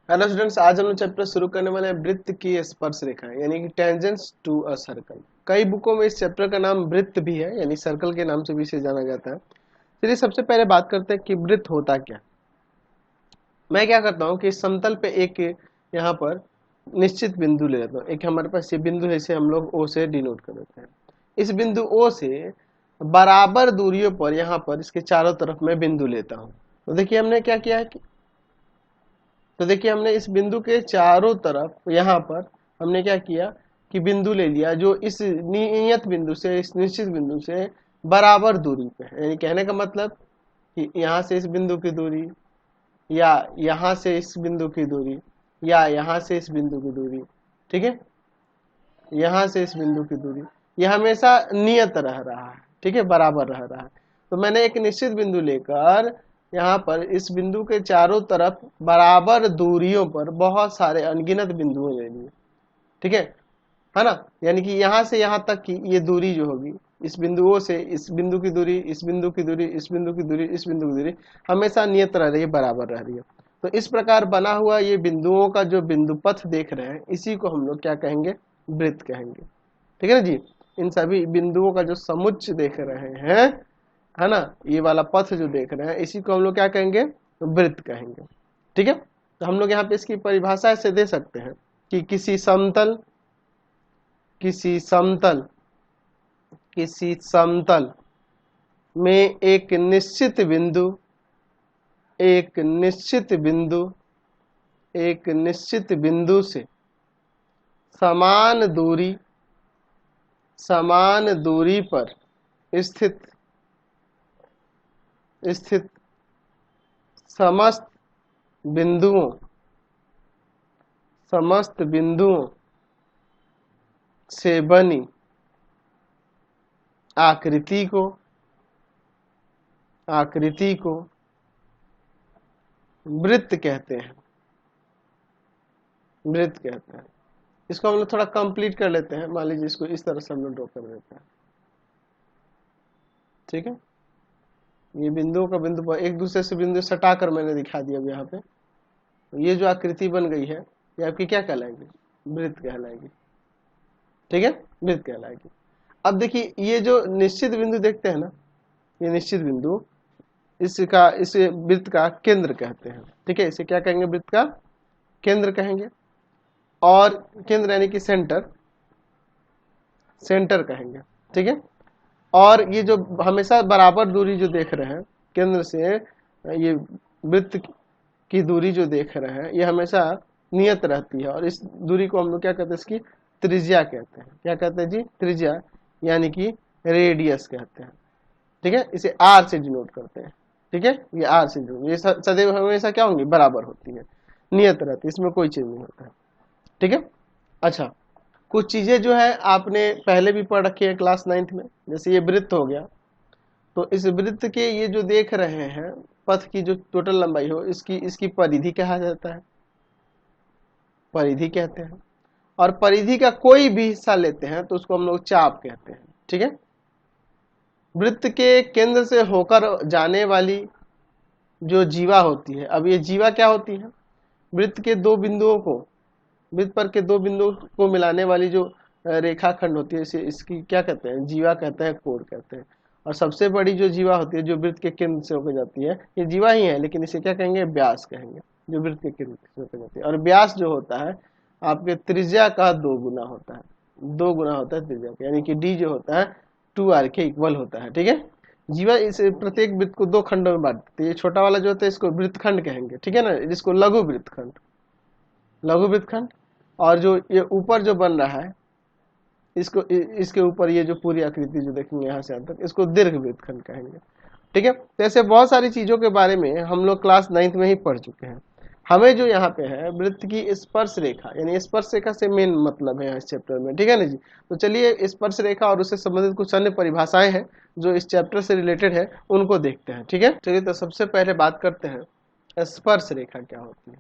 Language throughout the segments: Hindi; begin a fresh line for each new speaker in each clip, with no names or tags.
हेलो स्टूडेंट्स, आज हम लोग चैप्टर शुरू करने वाले हैं वृत्त की स्पर्श रेखाएं यानी कि टेंजेंट्स टू अ सर्कल। कई बुकों में इस चैप्टर का नाम वृत्त भी है यानी सर्कल के नाम से भी इसे जाना जाता है। चलिए सबसे पहले बात करते हैं कि वृत्त होता क्या। मैं क्या करता हूँ कि इस समतल पे एक यहाँ पर निश्चित बिंदु ले लेता हूँ। एक हमारे पास ये बिंदु है, इसे हम लोग ओ से डिनोट कर देते हैं। इस बिंदु ओ से बराबर दूरियों पर यहाँ पर इसके चारों तरफ मैं बिंदु लेता हूँ। तो देखिए हमने क्या किया है कि तो देखिए हमने इस बिंदु के चारों तरफ यहाँ पर हमने क्या किया कि बिंदु ले लिया जो इस नियत बिंदु से, इस निश्चित बिंदु से बराबर दूरी पे है। यानी कहने का मतलब कि यहाँ से इस बिंदु की दूरी, या यहाँ से इस बिंदु की दूरी, या यहाँ से इस बिंदु की दूरी, ठीक है, यहाँ से इस बिंदु की दूरी, यह हमेशा नियत रह रहा है, ठीक है, बराबर रह रहा है। तो मैंने एक निश्चित बिंदु लेकर यहाँ पर इस बिंदु के चारों तरफ बराबर दूरियों पर बहुत सारे अनगिनत बिंदुओं ले लिए, ठीक है ना। यानी कि यहाँ से यहाँ तक की ये दूरी जो होगी, इस बिंदुओं से इस बिंदु की दूरी, इस बिंदु की दूरी, इस बिंदु की दूरी, इस बिंदु की दूरी हमेशा नियत रह रही है, बराबर रह रही है। तो इस प्रकार बना हुआ ये बिंदुओं का जो बिंदु पथ देख रहे हैं, इसी को हम लोग क्या कहेंगे, वृत्त कहेंगे, ठीक है ना जी। इन सभी बिंदुओं का जो समुच्चय देख रहे हैं, है ना, ये वाला पथ जो देख रहे हैं, इसी को हम लोग क्या कहेंगे, वृत्त कहेंगे, ठीक है। तो हम लोग यहाँ पे इसकी परिभाषा ऐसे दे सकते हैं कि किसी समतल किसी समतल में एक निश्चित बिंदु एक निश्चित बिंदु से समान दूरी पर स्थित स्थित समस्त बिंदुओं से बनी आकृति को वृत्त कहते हैं। इसको हम लोग थोड़ा कंप्लीट कर लेते हैं। मान लीजिए इसको इस तरह से हम लोग ड्रॉ कर देते हैं, ठीक है। ये बिंदुओं का बिंदु पर एक दूसरे से बिंदु सटाकर मैंने दिखा दिया अब यहाँ पे। तो ये जो आकृति बन गई है, ये आपकी क्या कहलाएगी, वृत्त कहलाएगी, ठीक है, वृत्त कहलाएगी। अब देखिए ये जो निश्चित बिंदु देखते हैं ना, ये निश्चित बिंदु इसे वृत्त का केंद्र कहते हैं, ठीक है। इसे क्या कहेंगे, वृत्त का केंद्र कहेंगे। और केंद्र यानी कि सेंटर कहेंगे, ठीक है। और ये जो हमेशा बराबर दूरी जो देख रहे हैं केंद्र से, ये वृत्त की दूरी जो देख रहे हैं, ये हमेशा नियत रहती है। और इस दूरी को हम लोग क्या कहते हैं, इसकी त्रिज्या कहते हैं। क्या कहते हैं जी, त्रिज्या यानी कि रेडियस कहते हैं, ठीक है। इसे आर से डिनोट करते हैं, ठीक है। ये आर से डिनोट, ये सदैव हमेशा क्या होंगी, बराबर होती है, नियत रहती है, इसमें कोई चीज नहीं होता है, ठीक है। अच्छा, कुछ चीजें जो है आपने पहले भी पढ़ रखी है क्लास 9th में। जैसे ये वृत्त हो गया, तो इस वृत्त के ये जो देख रहे हैं पथ की जो टोटल लंबाई हो, इसकी परिधि कहा जाता है, परिधि कहते हैं। और परिधि का कोई भी हिस्सा लेते हैं तो उसको हम लोग चाप कहते हैं, ठीक है। वृत्त के केंद्र से होकर जाने वाली जो जीवा होती है, अब ये जीवा क्या होती है, वृत्त के दो बिंदुओं को, वृत्त पर के दो बिंदुओं को मिलाने वाली जो रेखाखंड होती है, इसे इसकी क्या कहते हैं, जीवा कहते हैं, कोण कहते हैं। और सबसे बड़ी जो जीवा होती है जो वृत्त के केंद्र से होकर जाती है, ये जीवा ही है, लेकिन इसे क्या कहेंगे, व्यास कहेंगे, जो वृत्त के केंद्र से होकर जाती है। और व्यास जो होता है आपके त्रिज्या का 2 गुना होता है, 2 गुना होता है त्रिज्या का, यानी कि डी जो होता है 2r के इक्वल होता है, ठीक है। जीवा इस प्रत्येक वृत्त को 2 खंडों में बांट देती है। ये छोटा वाला जो होता है इसको वृत्तखंड कहेंगे, ठीक है ना, जिसको लघु वृत्तखंड। और जो ये ऊपर जो बन रहा है, इसके ऊपर ये जो पूरी आकृति जो देखेंगे यहाँ से यहाँ तक, इसको दीर्घ वृत्तखंड कहेंगे, ठीक है। तो ऐसे बहुत सारी चीजों के बारे में हम लोग क्लास 9th में ही पढ़ चुके हैं। हमें जो यहाँ पे है वृत्त की स्पर्श रेखा, यानी स्पर्श रेखा से मेन मतलब है इस चैप्टर में, ठीक है ना जी। तो चलिए स्पर्श रेखा और उससे संबंधित कुछ अन्य परिभाषाएं हैं जो इस चैप्टर से रिलेटेड है, उनको देखते हैं, ठीक है। चलिए तो सबसे पहले बात करते हैं स्पर्श रेखा क्या होती है।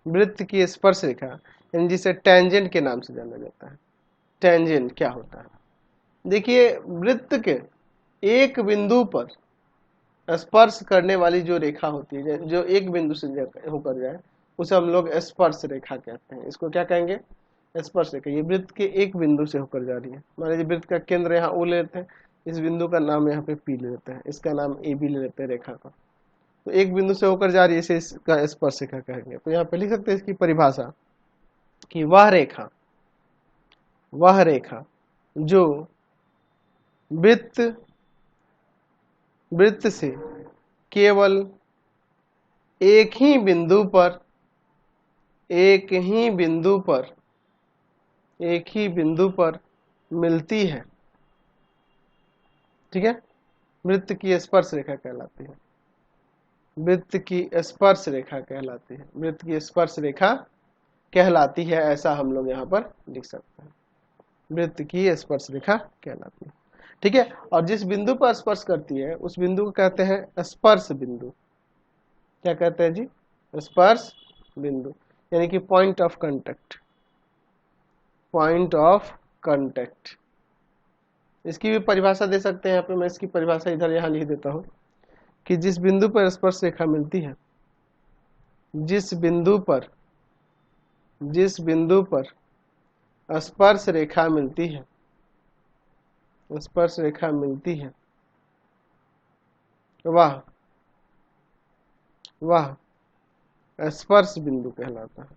वृत्त की स्पर्श रेखा यानी जिसे टेंजेंट के नाम से जाना जाता है। टेंजेंट क्या होता है, देखिए वृत्त के एक बिंदु पर स्पर्श करने वाली जो रेखा होती है, जो एक बिंदु से होकर जाए, उसे हम लोग स्पर्श रेखा कहते हैं। इसको क्या कहेंगे? स्पर्श रेखा। ये वृत्त के एक बिंदु से होकर जा रही है। मान लीजिए वृत्त का केंद्र यहाँ O ले लेते हैं, इस बिंदु का नाम यहाँ पे P ले लेते हैं, इसका नाम AB ले लेते हैं रेखा का। तो एक बिंदु से होकर जा रही है, इसे इसका स्पर्श रेखा कहेंगे। तो यहाँ पे लिख सकते हैं इसकी परिभाषा कि वह रेखा जो वृत्त से केवल एक ही बिंदु पर मिलती है, ठीक है, वृत्त की स्पर्श रेखा कहलाती है। वृत्त की स्पर्श रेखा कहलाती है। वृत्त की स्पर्श रेखा कहलाती है, ऐसा हम लोग यहाँ पर लिख सकते हैं। वृत्त की स्पर्श रेखा कहलाती है, ठीक है। और जिस बिंदु पर स्पर्श करती है उस बिंदु को कहते हैं स्पर्श बिंदु। क्या कहते हैं जी? स्पर्श बिंदु, यानी कि पॉइंट ऑफ कांटेक्ट। इसकी भी परिभाषा दे सकते हैं यहाँ पे। मैं इसकी परिभाषा इधर यहाँ लिख देता हूँ कि जिस बिंदु पर स्पर्श रेखा मिलती है, जिस बिंदु पर स्पर्श रेखा मिलती है, वह स्पर्श बिंदु कहलाता है।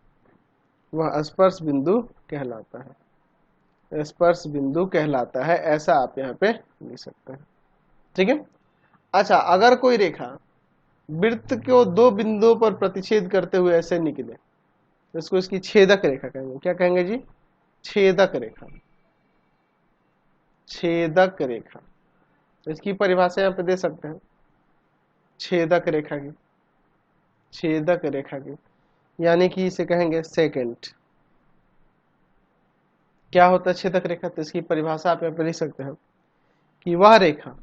स्पर्श बिंदु कहलाता है, ऐसा आप यहाँ पे लिख सकते हैं, ठीक है। अच्छा, अगर कोई रेखा वृत्त को दो बिंदुओं पर प्रतिच्छेद करते हुए ऐसे निकले, इसको इसकी छेदक रेखा कहेंगे। क्या कहेंगे जी? छेदक रेखा। इसकी परिभाषा यहाँ पे दे सकते हैं, छेदक रेखा की, यानी कि इसे कहेंगे सेकेंड। क्या होता है छेदक रेखा? तो इसकी परिभाषा आप यहाँ पे लिख सकते हैं कि वह रेखा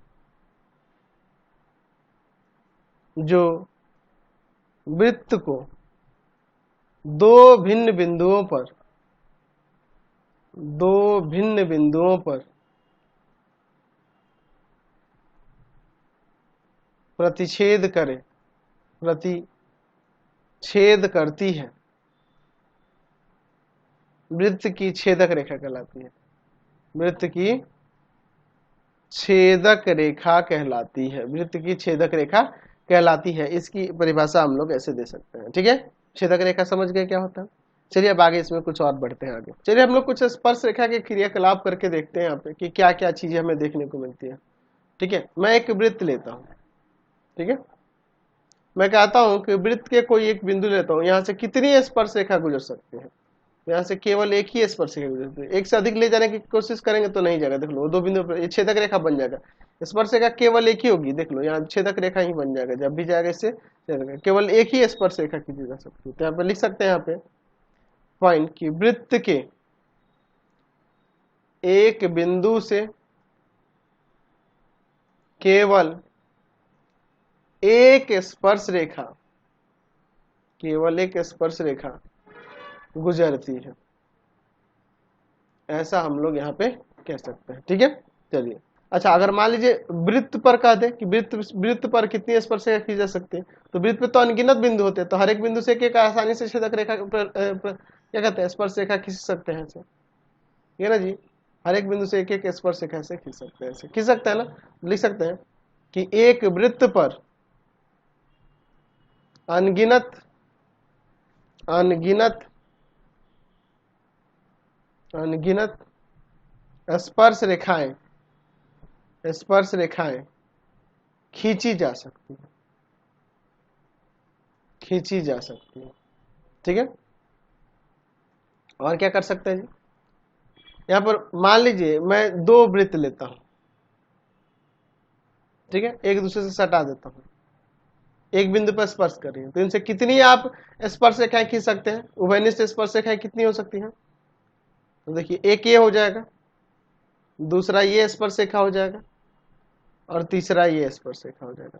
जो वृत्त को दो भिन्न बिंदुओं पर प्रतिच्छेद करती है, वृत्त की छेदक रेखा कहलाती है। वृत्त की छेदक रेखा कहलाती है। इसकी परिभाषा हम लोग ऐसे दे सकते हैं, ठीक है। छेदक रेखा समझ गए क्या होता है? चलिए अब आगे इसमें कुछ और बढ़ते हैं आगे। चलिए हम लोग कुछ स्पर्श रेखा के क्रियाकलाप करके देखते हैं यहाँ पे कि क्या क्या चीजें हमें देखने को मिलती है, ठीक है। मैं एक वृत्त लेता हूँ, ठीक है। मैं कहता हूँ कि वृत्त के कोई एक बिंदु लेता हूँ, यहाँ से कितनी स्पर्श रेखा गुजर सकती है? यहाँ से केवल एक ही स्पर्श रेखा गुजरती है। एक से अधिक ले जाने की कोशिश करेंगे तो नहीं जाएगा। देख लो दो बिंदु पर ये छेदक रेखा बन जाएगा। स्पर्श रेखा केवल एक ही होगी, देख लो यहाँ छेदक रेखा ही बन जाएगा। जब भी जाएगा इससे केवल एक ही स्पर्श रेखा खींची जा सकती है। तो यहाँ पे लिख सकते हैं यहाँ पे पॉइंट कि वृत्त के एक बिंदु से केवल एक स्पर्श रेखा गुजरती है, ऐसा हम लोग यहाँ पे कह सकते हैं, ठीक है। चलिए अच्छा, अगर मान लीजिए वृत्त पर कह दे कि वृत्त पर कितनी स्पर्श रेखा खींची जा सकती है, तो वृत्त पे तो अनगिनत बिंदु होते हैं, तो हर एक बिंदु से एक आसानी से छेदक रेखा क्या कहते हैं स्पर्श रेखा खींच सकते हैं ऐसे, ठीक है ना जी। हर एक बिंदु से एक स्पर्श रेखा से खींच सकते हैं, ऐसे खींच सकते हैं ना। लिख सकते हैं कि एक वृत्त पर अनगिनत स्पर्श रेखाएं खींची जा सकती है, ठीक है। और क्या कर सकते हैं जी? यहां पर मान लीजिए मैं दो वृत्त लेता हूं, ठीक है, एक दूसरे से सटा देता हूं, एक बिंदु पर स्पर्श कर रही है, तो इनसे कितनी आप स्पर्श रेखाएं खींच सकते हैं? उभयनिष्ठ स्पर्श रेखाएं कितनी हो सकती हैं? तो देखिए एक ये हो जाएगा, दूसरा ये स्पर्श रेखा हो जाएगा, और तीसरा ये स्पर्श रेखा हो जाएगा।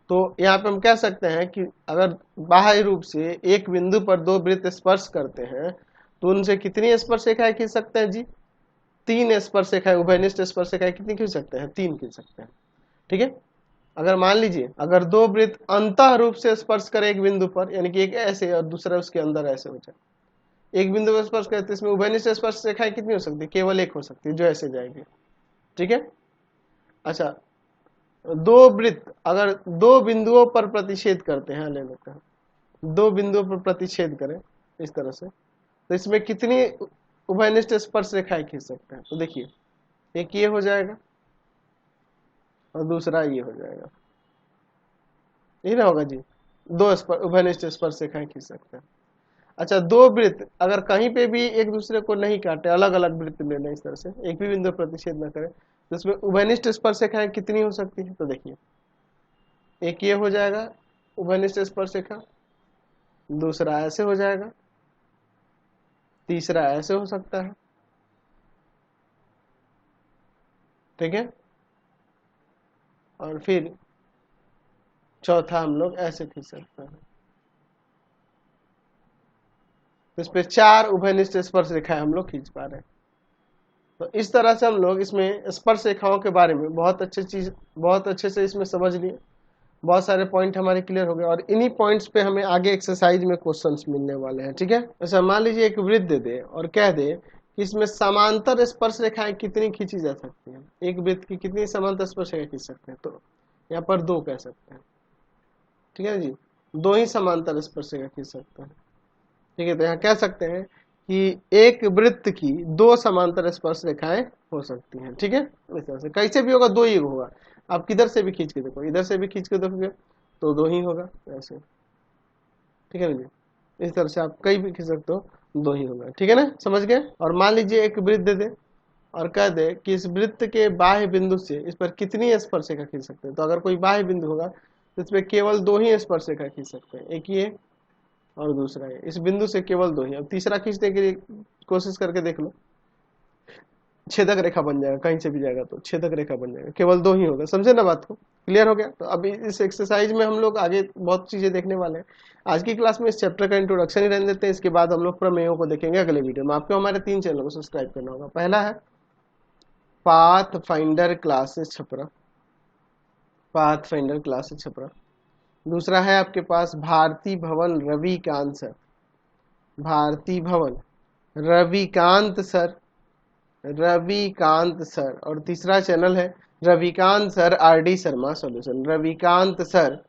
तो यहाँ पे हम कह सकते हैं कि अगर बाह्य रूप से एक बिंदु पर दो वृत्त स्पर्श करते हैं तो उनसे कितनी स्पर्श रेखाएं खींच सकते हैं जी? तीन स्पर्श रेखाएं, उभयनिष्ठ स्पर्श रेखाएं कितनी खींच सकते हैं? तीन खींच सकते हैं, ठीक है। अगर मान लीजिए अगर दो वृत्त अंतः रूप से स्पर्श करे एक बिंदु पर, यानी कि एक ऐसे और दूसरा उसके अंदर ऐसे हो जाए, एक बिंदु पर स्पर्श करे तो इसमें उभयनिष्ठ स्पर्श रेखाएं कितनी हो सकती है? केवल एक हो सकती है, जो ऐसे जाएगी। ठीक है। अच्छा, दो वृत्त अगर दो बिंदुओं पर प्रतिच्छेद करते हैं, ले लेते हैं, दो बिंदुओं पर प्रतिच्छेद करें इस तरह से, तो इसमें कितनी उभयनिष्ठ स्पर्श रेखाएं खींच सकते हैं? तो देखिए, एक ये हो जाएगा और दूसरा ये हो जाएगा, ये ना होगा जी, दो उभयनिष्ठ स्पर्श रेखाएं खींच सकते हैं। अच्छा, दो वृत्त अगर कहीं पे भी एक दूसरे को नहीं काटे, अलग अलग वृत्त ले लें इस तरह से, एक भी बिंदु प्रतिच्छेद न करें, तो इसमें उभयनिष्ठ स्पर्श रेखाएं कितनी हो सकती है? तो देखिए, एक ये हो जाएगा उभयनिष्ठ स्पर्श रेखा, दूसरा ऐसे हो जाएगा, तीसरा ऐसे हो सकता है। ठीक है, और फिर चौथा हम लोग ऐसे खींच सकते हैं। तो इस पे 4 उभयनिष्ठ स्पर्श रेखाएं हम लोग खींच पा रहे हैं। तो इस तरह से हम लोग इसमें स्पर्श रेखाओं के बारे में बहुत अच्छे से इसमें समझ लिए, बहुत सारे पॉइंट हमारे क्लियर हो गए, और इन्हीं पॉइंट्स पे हमें आगे एक्सरसाइज में क्वेश्चंस मिलने वाले हैं। ठीक है। अच्छा, मान लीजिए एक वृत्त दे दे और कह दे कि इसमें समांतर स्पर्श रेखाएं कितनी खींची जा सकती हैं, एक वृत्त की कितनी समांतर स्पर्श रेखाएं खींच सकते हैं? तो यहाँ पर 2 कह सकते हैं। ठीक है जी, 2 ही समांतर स्पर्श रेखा खींच सकते हैं। ठीक है, तो यहाँ कह सकते हैं कि एक वृत्त की 2 समांतर स्पर्श रेखाएं हो सकती हैं। ठीक है, इस तरह से कैसे भी होगा 2 ही होगा। आप किधर से भी खींच के देखो, इधर से भी खींच के देखोगे तो 2 ही होगा ऐसे। ठीक है ना जी, इस तरह से आप कहीं भी खींच सकते हो, 2 ही होगा। ठीक है ना, समझ गए। और मान लीजिए एक वृत्त दे दे और कह दे कि इस वृत्त के बाह्य बिंदु से इस पर कितनी स्पर्श रेखा खींच सकते हैं? तो अगर कोई बाह्य बिंदु होगा तो इस पर केवल 2 ही स्पर्श रेखा खींच सकते हैं, एक ये और दूसरा ये। इस बिंदु से केवल 2 ही। अब तीसरा खींचने के लिए कोशिश करके देख लो, छेदक रेखा बन जाएगा, कहीं से भी जाएगा तो छेदक रेखा बन जाएगा, केवल 2 ही होगा। समझे ना बात को? क्लियर हो गया? तो अभी इस एक्सरसाइज में हम लोग आगे बहुत चीजें देखने वाले हैं। आज की क्लास में इस चैप्टर का इंट्रोडक्शन ही रहने देते हैं, इसके बाद हम लोग प्रमेयों को देखेंगे अगले वीडियो में। आपको हमारे 3 चैनल को सब्सक्राइब करना होगा। पहला है path finder classes Chhapra, path finder classes Chhapra. दूसरा है आपके पास भारती भवन रविकांत सर, भारती भवन रविकांत सर, रविकांत सर। और तीसरा चैनल है Ravikant sir RD Sharma solution, Ravikant sir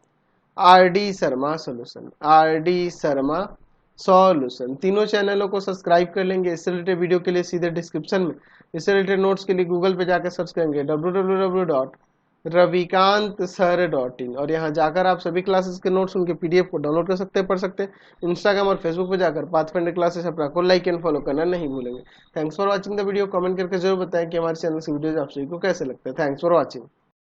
RD Sharma solution, RD Sharma solution. तीनों चैनलों को सब्सक्राइब कर लेंगे। इससे रिलेटेड वीडियो के लिए सीधे डिस्क्रिप्शन में, इससे रिलेटेड नोट्स के लिए गूगल पे जाकर सर्च करेंगे www.ravikantsir.in, और यहाँ जाकर आप सभी क्लासेस के नोट्स, उनके पीडीएफ को डाउनलोड कर सकते हैं, पढ़ सकते हैं। इंस्टाग्राम और फेसबुक पे जाकर पाथफाइंडर क्लासेस अपना को लाइक एंड फॉलो करना नहीं भूलेंगे। Thanks for watching the video. Comment करके जरूर बताएं कि हमारे चैनल से वीडियोज आप सभी को कैसे लगते हैं। Thanks for watching.